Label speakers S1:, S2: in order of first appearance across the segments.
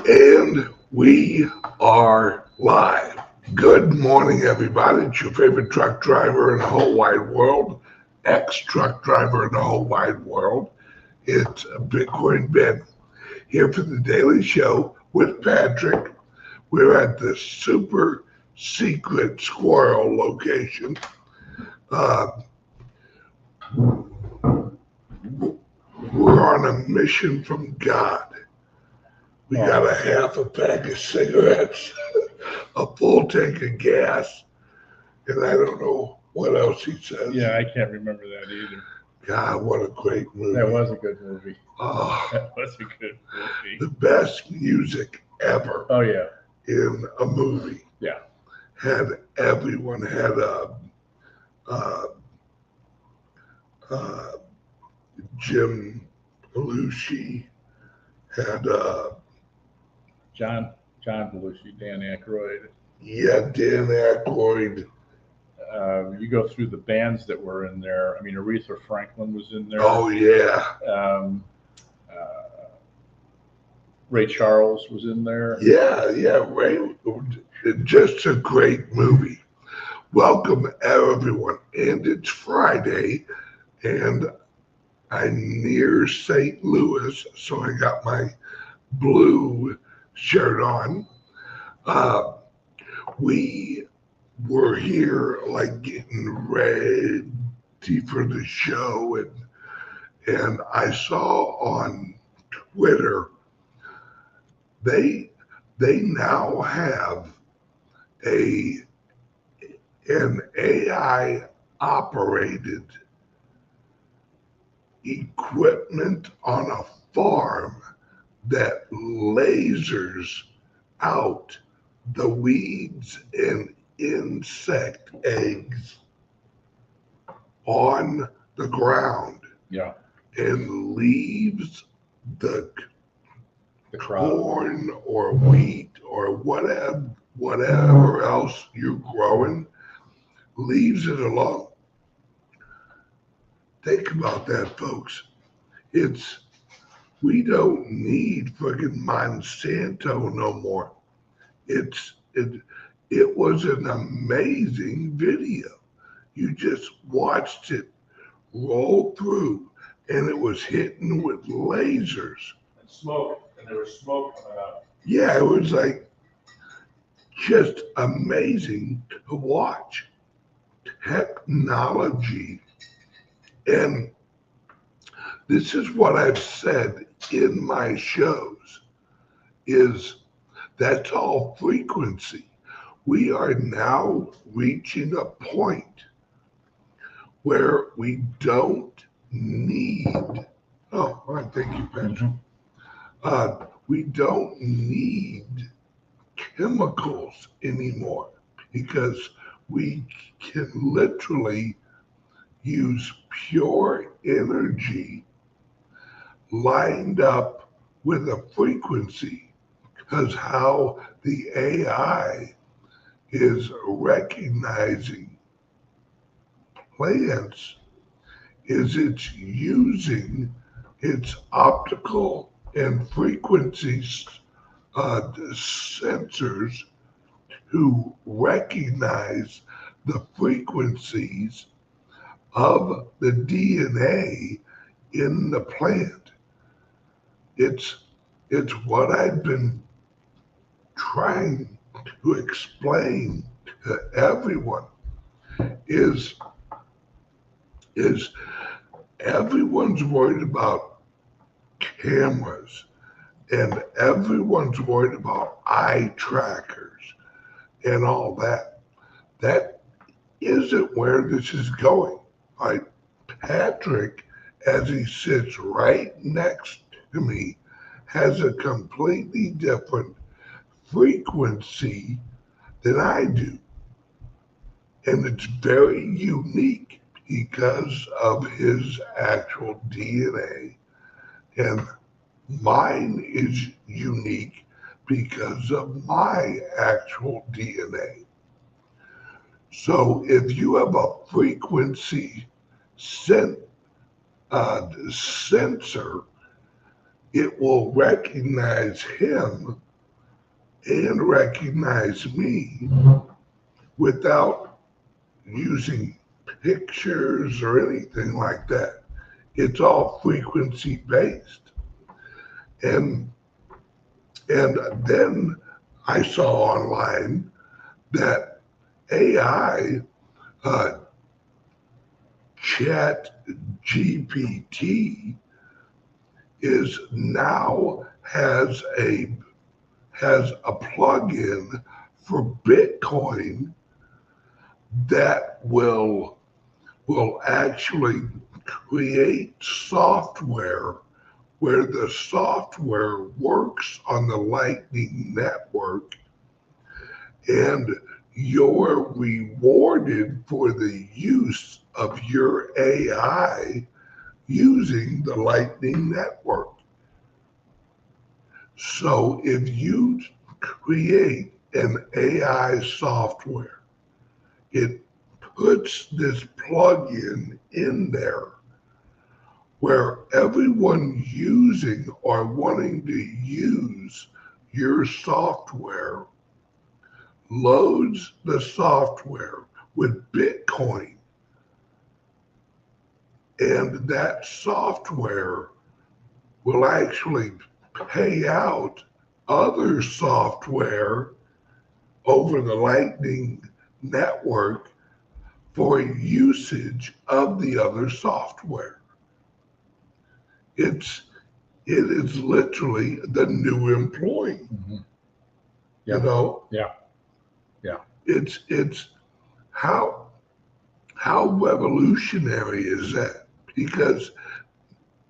S1: And we are live. Good morning, everybody. It's your favorite truck driver in the whole wide world, ex-truck driver in the whole wide world. It's Bitcoin Ben here for the Daily Show with Patrick. We're at the super secret squirrel location. We're on a mission from God. We got a half a pack of cigarettes, a full tank of gas, and I don't know what else he says.
S2: Yeah, I can't remember that either.
S1: God, what a great movie.
S2: That was a good movie.
S1: Oh,
S2: That was a good movie.
S1: the best music ever
S2: Oh, yeah.
S1: in a movie.
S2: Yeah.
S1: Everyone had Jim Belushi, had
S2: John Belushi, Dan Aykroyd.
S1: Dan Aykroyd.
S2: You go through the bands that were in there. I mean, Aretha Franklin was in there.
S1: Oh, yeah.
S2: Ray Charles was in there.
S1: Yeah, Ray. Just a great movie. Welcome, everyone. And it's Friday, and I'm near St. Louis, so I got my blue shirt on. We were here, like, getting ready for the show, and I saw on Twitter they now have an AI operated equipment on a farm that lasers out the weeds and insect eggs on the ground.
S2: Yeah.
S1: And leaves the
S2: crop,
S1: corn or wheat or whatever else you're growing, leaves it alone. Think about that, folks. We don't need friggin' Monsanto no more. It was an amazing video. You just watched it roll through, and it was hitting with lasers.
S2: And smoke, and there was smoke coming out.
S1: Yeah, it was like just amazing to watch. Technology. And this is what I've said in my shows, is that's all frequency. We are now reaching a point where we don't need, thank you, Patrick. We don't need chemicals anymore because we can literally use pure energy lined up with a frequency, because how the AI is recognizing plants is it's using its optical and frequency sensors to recognize the frequencies of the DNA in the plant. It's what I've been trying to explain to everyone is everyone's worried about cameras and everyone's worried about eye trackers and all that. That isn't where this is going. Right? Patrick, as he sits right next to me, has a completely different frequency than I do. And it's very unique because of his actual DNA. And mine is unique because of my actual DNA. So if you have a frequency sensor, it will recognize him and recognize me without using pictures or anything like that. It's all frequency based. And then I saw online that AI, Chat GPT, is now has a plugin for Bitcoin that will actually create software where the software works on the Lightning Network, and you're rewarded for the use of your AI using the Lightning Network. So if you create an AI software, it puts this plugin in there where everyone using or wanting to use your software loads the software with Bitcoin, and that software will actually pay out other software over the Lightning Network for usage of the other software. It is literally the new employee.
S2: Mm-hmm.
S1: You know?
S2: Yeah.
S1: It's how revolutionary is that? Because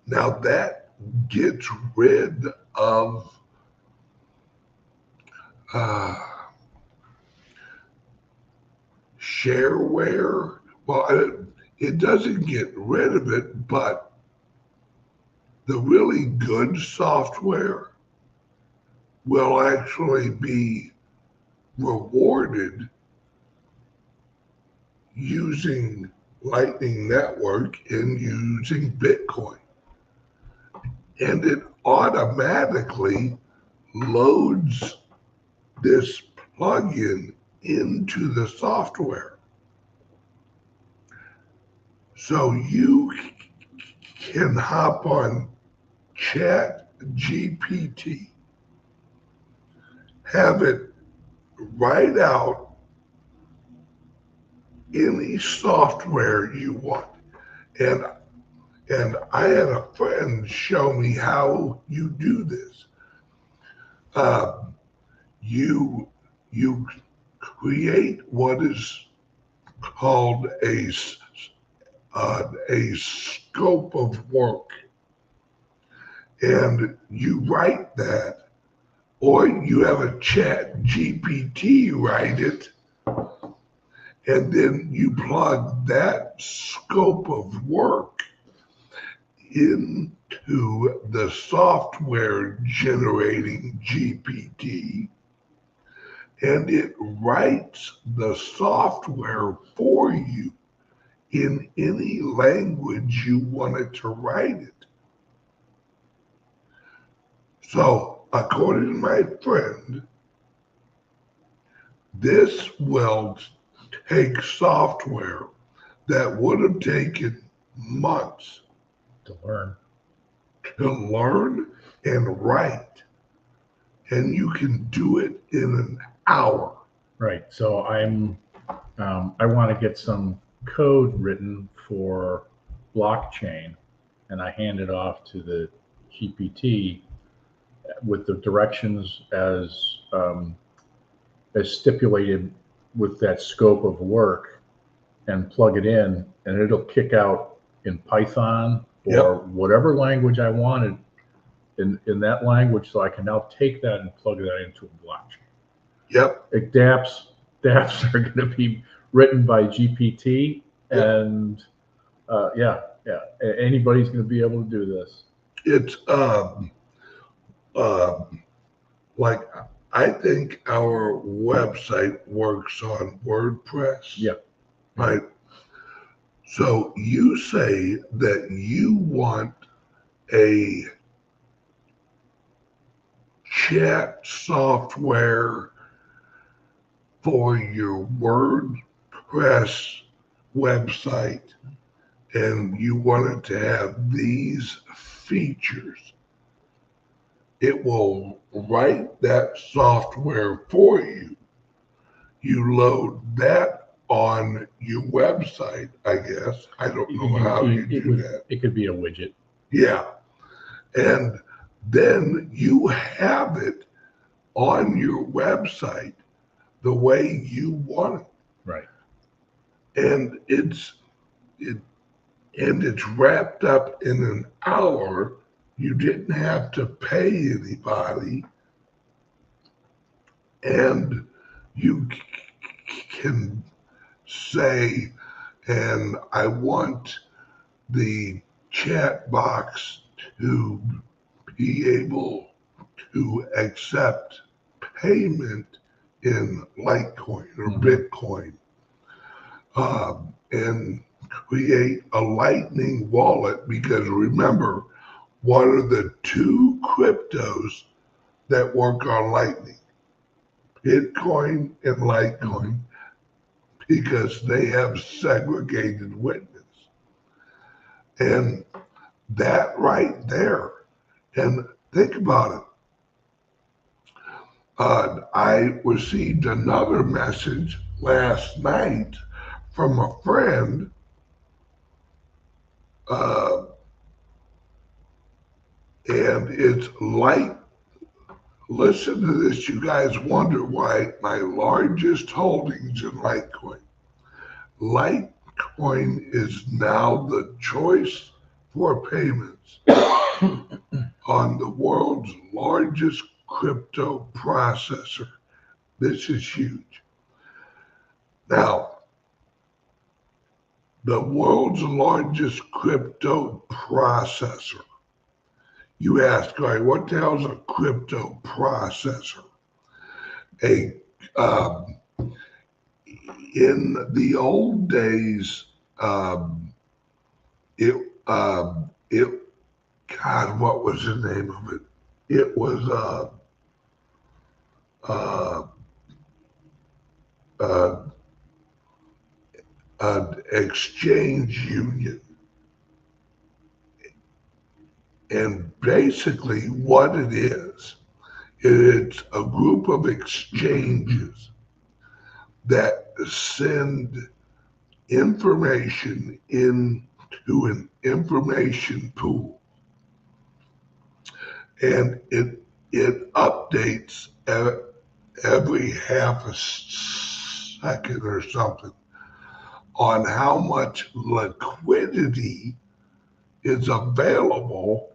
S1: now that gets rid of shareware. Well, it doesn't get rid of it, but the really good software will actually be rewarded using Lightning Network and using Bitcoin. And it automatically loads this plugin into the software. So you can hop on Chat GPT, have it write out any software you want. And I had a friend show me how you do this. You create what is called a scope of work, and you write that, or you have a Chat GPT write it, and then you plug that scope of work into the software generating GPT, and it writes the software for you in any language you want it to write it. So, according to my friend, this will take software that would have taken months
S2: To learn.
S1: And write, and you can do it in an hour.
S2: Right. So I want to get some code written for blockchain, and I hand it off to the GPT with the directions as stipulated with that scope of work, and plug it in, and it'll kick out in Python or whatever language I wanted in that language, so I can now take that and plug that into a blockchain.
S1: Yep.
S2: DApps are going to be written by GPT, and anybody's going to be able to do this.
S1: It's like, I think our website works on WordPress.
S2: Yep.
S1: Right. So you say that you want a chat software for your WordPress website and you wanted to have these features, it will write that software for you. You load that on your website, I guess. I don't know how you do that.
S2: It could be a widget.
S1: Yeah. And then you have it on your website the way you want it.
S2: Right.
S1: And it's wrapped up in an hour. You didn't have to pay anybody. And you can say, and I want the chat box to be able to accept payment in Litecoin or Bitcoin, and create a Lightning wallet, because remember, what are the two cryptos that work on Lightning? Bitcoin and Litecoin, because they have segregated witness. And that right there, and think about it. I received another message last night from a friend, and it's like, listen to this, you guys wonder why my largest holdings in Litecoin. Litecoin is now the choice for payments on the world's largest crypto processor. This is huge. Now, the world's largest crypto processor. You ask, all right, what the hell is a crypto processor? In the old days, God, what was the name of it? It was an exchange union. And basically what it is, it's a group of exchanges that send information into an information pool. And it updates every half a second or something on how much liquidity is available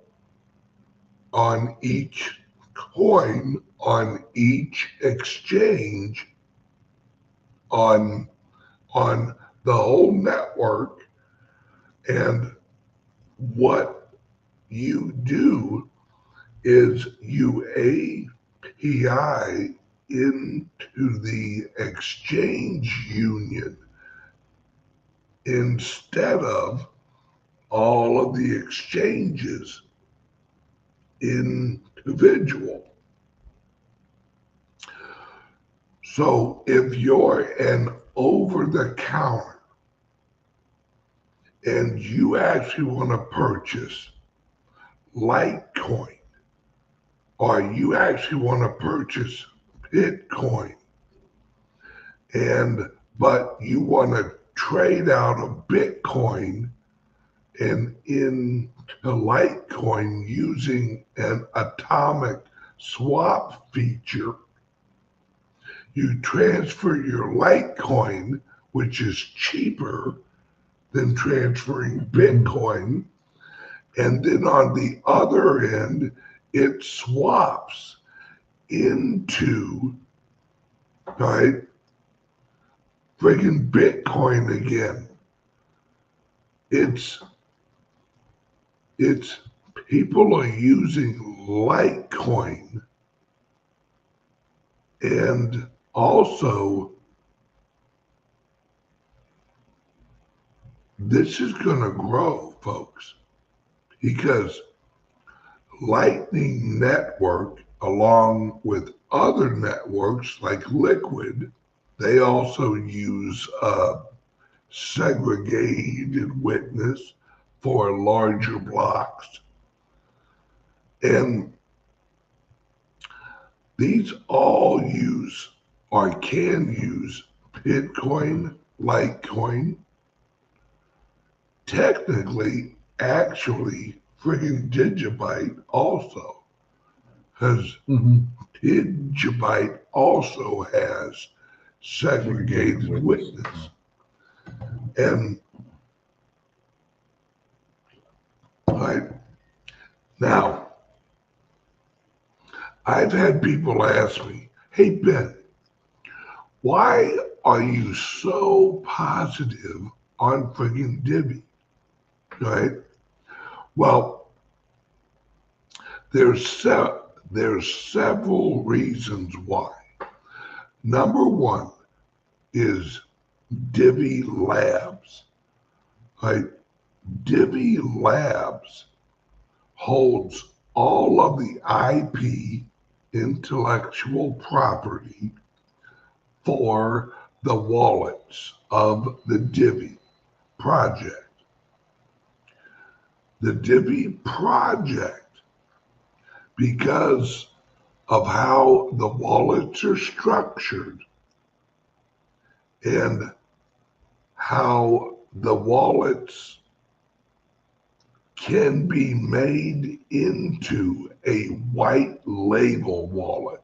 S1: on each coin, on each exchange, on the whole network. And what you do is you API into the exchange union instead of all of the exchanges individual. So if you're an over-the-counter and you actually want to purchase Litecoin, or you actually want to purchase Bitcoin, but you want to trade out of Bitcoin and into Litecoin using an atomic swap feature, you transfer your Litecoin, which is cheaper than transferring Bitcoin, and then on the other end, it swaps into, right, friggin' Bitcoin again. It's people are using Litecoin, and also this is going to grow, folks, because Lightning Network along with other networks like Liquid, they also use segregated witness for larger blocks. And these all use or can use Bitcoin, Litecoin, technically, actually, friggin' Digibyte also, because Digibyte also has segregated witness. And right now, I've had people ask me, hey, Ben, why are you so positive on friggin' Divi? Right? Well, there's several reasons why. Number one is Divi Labs. Right? Divi Labs holds all of the IP, intellectual property, for the wallets of the Divi project. The Divi project, because of how the wallets are structured and how the wallets can be made into a white label wallet.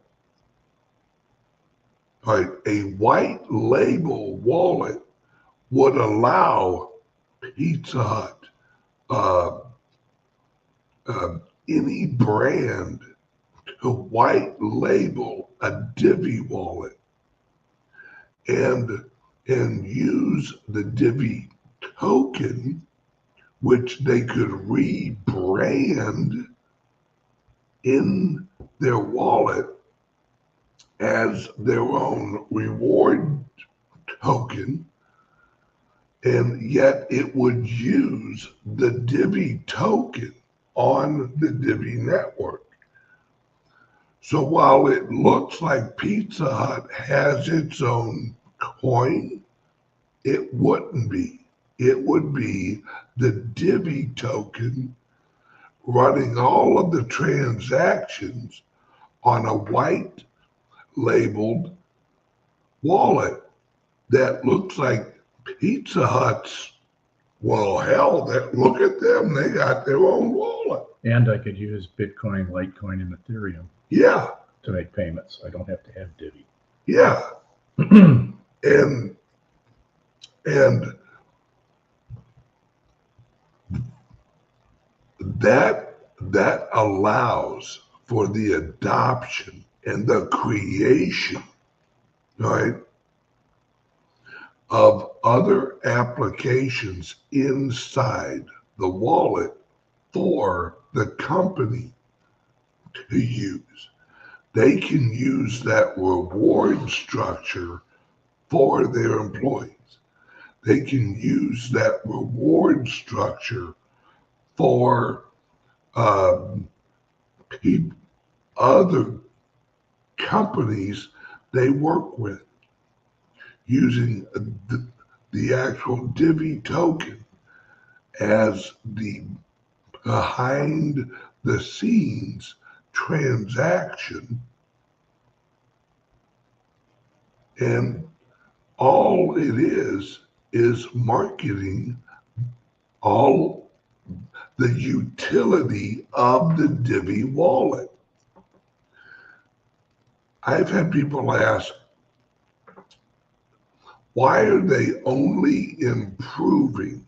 S1: Right? A white label wallet would allow Pizza Hut, any brand to white label a Divi wallet and use the Divi token, which they could rebrand in their wallet as their own reward token, and yet it would use the Divi token on the Divi network. So while it looks like Pizza Hut has its own coin, it wouldn't be. It would be the Divi token running all of the transactions on a white labeled wallet that looks like Pizza Hut's. Well, hell, look at them. They got their own wallet.
S2: And I could use Bitcoin, Litecoin, and Ethereum.
S1: Yeah.
S2: To make payments. I don't have to have Divi.
S1: Yeah. and that allows for the adoption and the creation, right, of other applications inside the wallet for the company to use. They can use that reward structure for their employees. They can use that reward structure for other companies they work with, using the actual Divi token as the behind the scenes transaction, and all it is marketing all the utility of the Divi wallet. I've had people ask, why are they only improving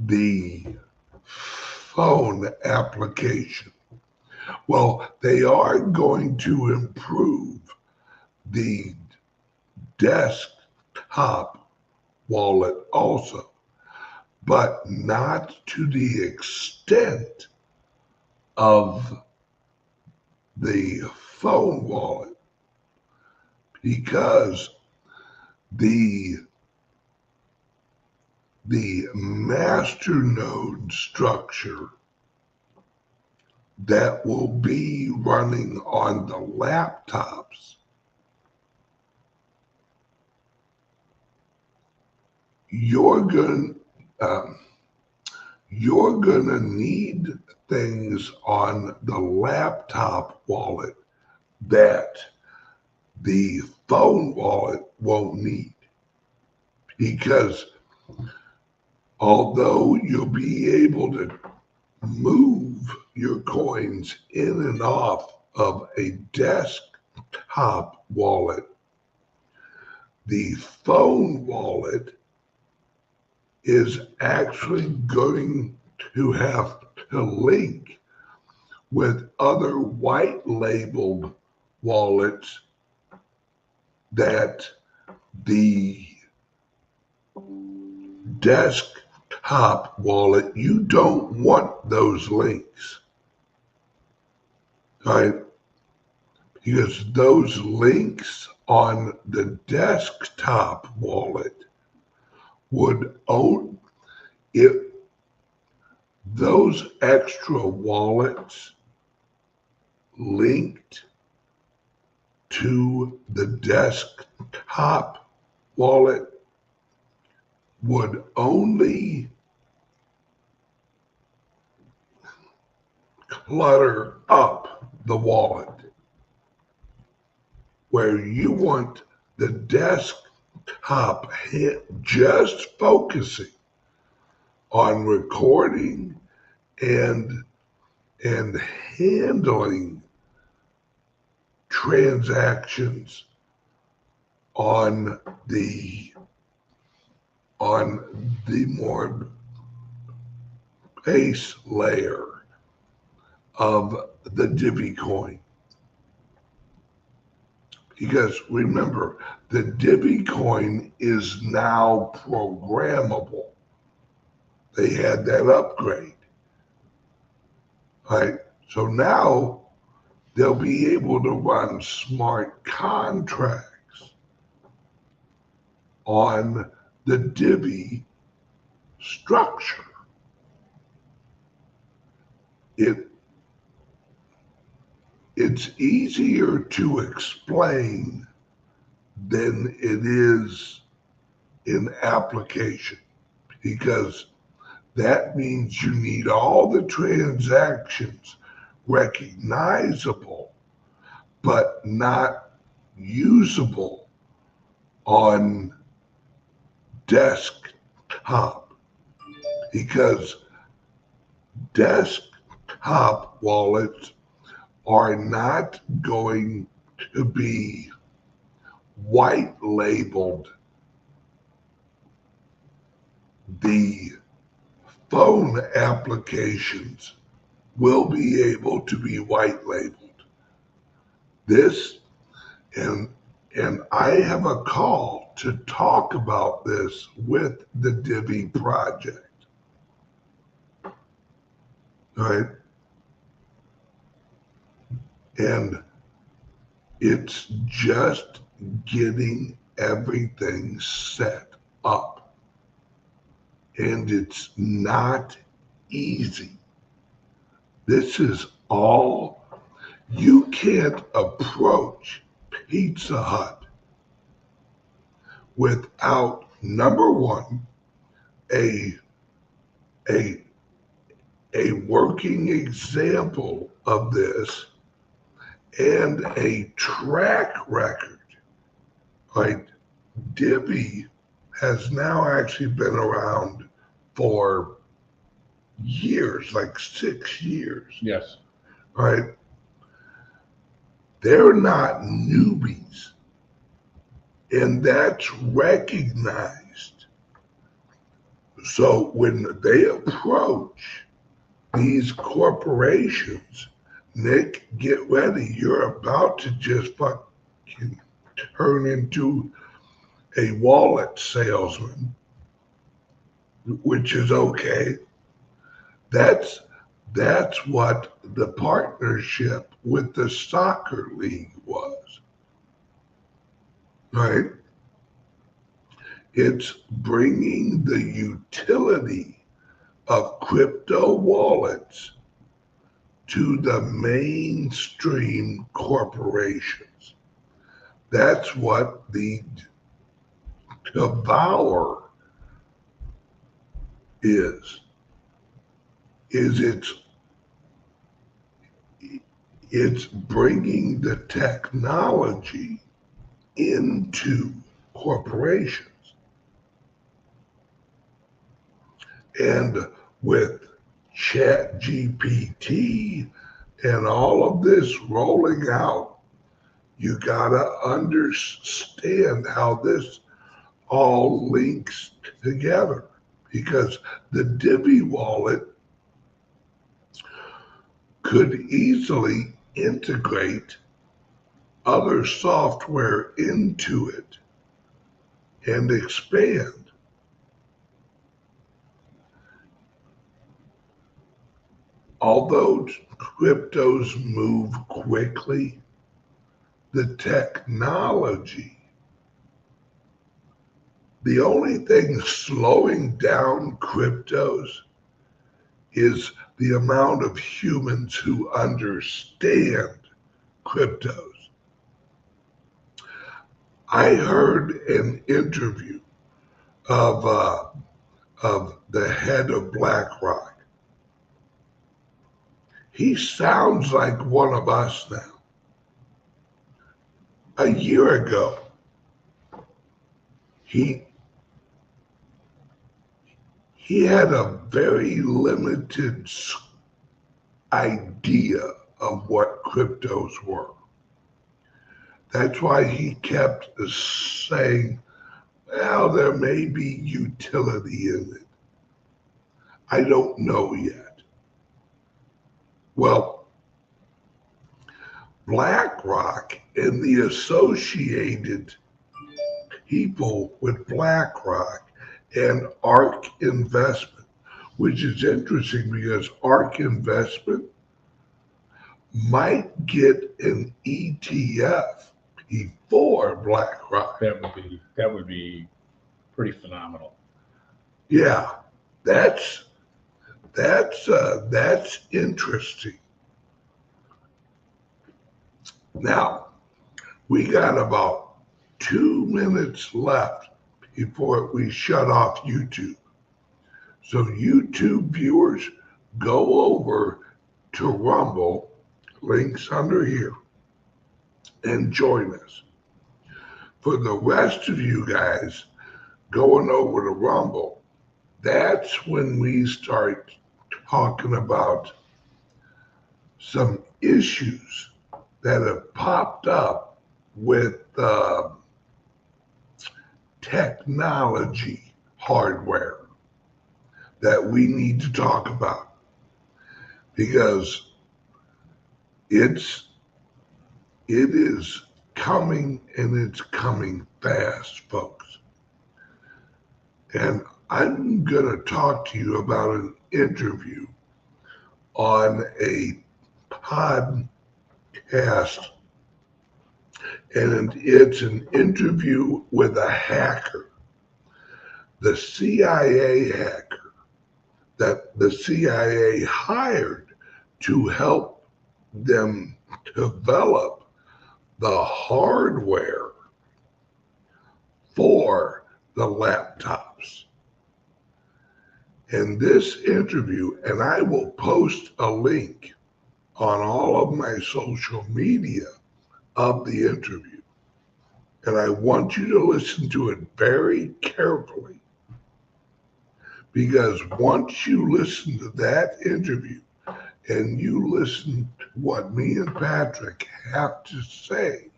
S1: the phone application? Well, they are going to improve the desktop wallet also, but not to the extent of the phone wallet, because the master node structure that will be running on the laptops, you're going to need things on the laptop wallet that the phone wallet won't need. Because although you'll be able to move your coins in and off of a desktop wallet, the phone wallet is actually going to have to link with other white labeled wallets that the desktop wallet, you don't want those links, right? Because those links on the desktop wallet would own if those extra wallets linked to the desktop wallet would only clutter up the wallet, where you want the desktop just focusing on recording and handling transactions on the more base layer of the Divi coin. Because remember, the Divi coin is now programmable. They had that upgrade, right? So now they'll be able to run smart contracts on the Divi structure. It's easier to explain than it is in application, because that means you need all the transactions recognizable but not usable on desktop, because desktop wallets are not going to be white labeled. The phone applications will be able to be white labeled. This, and I have a call to talk about this with the Divi project. All right. And it's just getting everything set up. And it's not easy. This is all, you can't approach Pizza Hut without, number one, a working example of this and a track record. Right? Divi has now actually been around for years, like 6 years.
S2: Yes.
S1: Right? They're not newbies, and that's recognized. So when they approach these corporations, Nick, get ready. You're about to just fucking turn into a wallet salesman, which is okay. That's what the partnership with the soccer league was, right? It's bringing the utility of crypto wallets to the mainstream corporations. That's what the devour is it's bringing the technology into corporations. And with ChatGPT and all of this rolling out, you gotta understand how this all links together, because the Divi wallet could easily integrate other software into it and expand. Although cryptos move quickly, the technology, the only thing slowing down cryptos is the amount of humans who understand cryptos. I heard an interview of the head of BlackRock. He sounds like one of us now. A year ago, he had a very limited idea of what cryptos were. That's why he kept saying, well, there may be utility in it. I don't know yet. Well, BlackRock and the associated people with BlackRock and ARK Investment, which is interesting because ARK Investment might get an ETF before BlackRock.
S2: That would be pretty phenomenal.
S1: Yeah, that's interesting. Now, we got about 2 minutes left before we shut off YouTube. So YouTube viewers, go over to Rumble, links under here, and join us. For the rest of you guys going over to Rumble, that's when we start talking about some issues that have popped up with technology hardware that we need to talk about, because it is coming, and it's coming fast, folks. And I'm going to talk to you about an interview on a podcast, and it's an interview with a hacker, the CIA hacker that the CIA hired to help them develop the hardware for the laptops. And this interview, and I will post a link on all of my social media of the interview. And I want you to listen to it very carefully, because once you listen to that interview and you listen to what me and Patrick have to say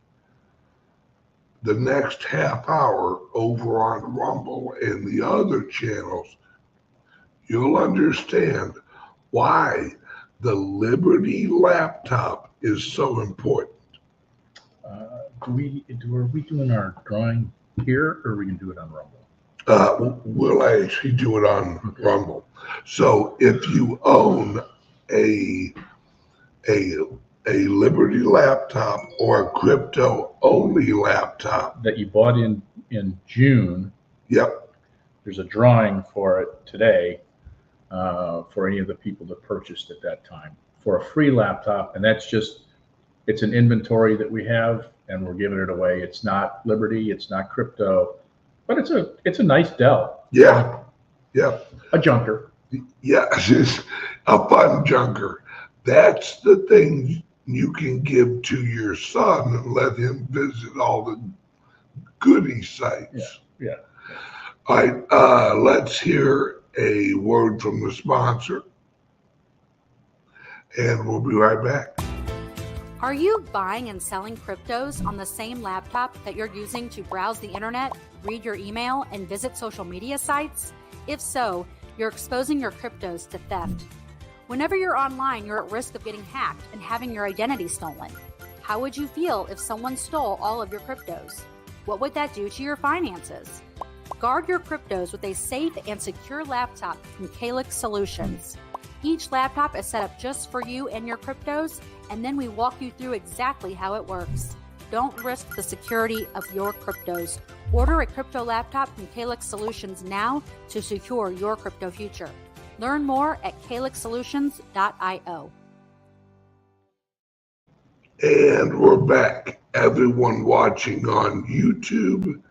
S1: the next half hour over on Rumble and the other channels, you'll understand why the Liberty laptop is so important.
S2: Are we doing our drawing here, or are we going to do it on Rumble?
S1: We'll actually do it on Rumble. So if you own a Liberty laptop or a crypto-only laptop
S2: that you bought in June,
S1: yep,
S2: there's a drawing for it today for any of the people that purchased at that time. for a free laptop, and that's just, it's an inventory that we have, and we're giving it away. It's not Liberty, it's not crypto, but it's a nice Dell.
S1: Yeah.
S2: A junker.
S1: Yeah, just a fun junker. That's the thing you can give to your son and let him visit all the goodie sites.
S2: Yeah.
S1: All right, let's hear a word from the sponsor, and we'll be right back.
S3: Are you buying and selling cryptos on the same laptop that you're using to browse the internet, read your email, and visit social media sites? If so, you're exposing your cryptos to theft. Whenever you're online, you're at risk of getting hacked and having your identity stolen. How would you feel if someone stole all of your cryptos? What would that do to your finances? Guard your cryptos with a safe and secure laptop from CALIX Solutions. Each laptop is set up just for you and your cryptos, and then we walk you through exactly how it works. Don't risk the security of your cryptos. Order a crypto laptop from CALIX Solutions now to secure your crypto future. Learn more at calixsolutions.io.
S1: And we're back. Everyone watching on YouTube,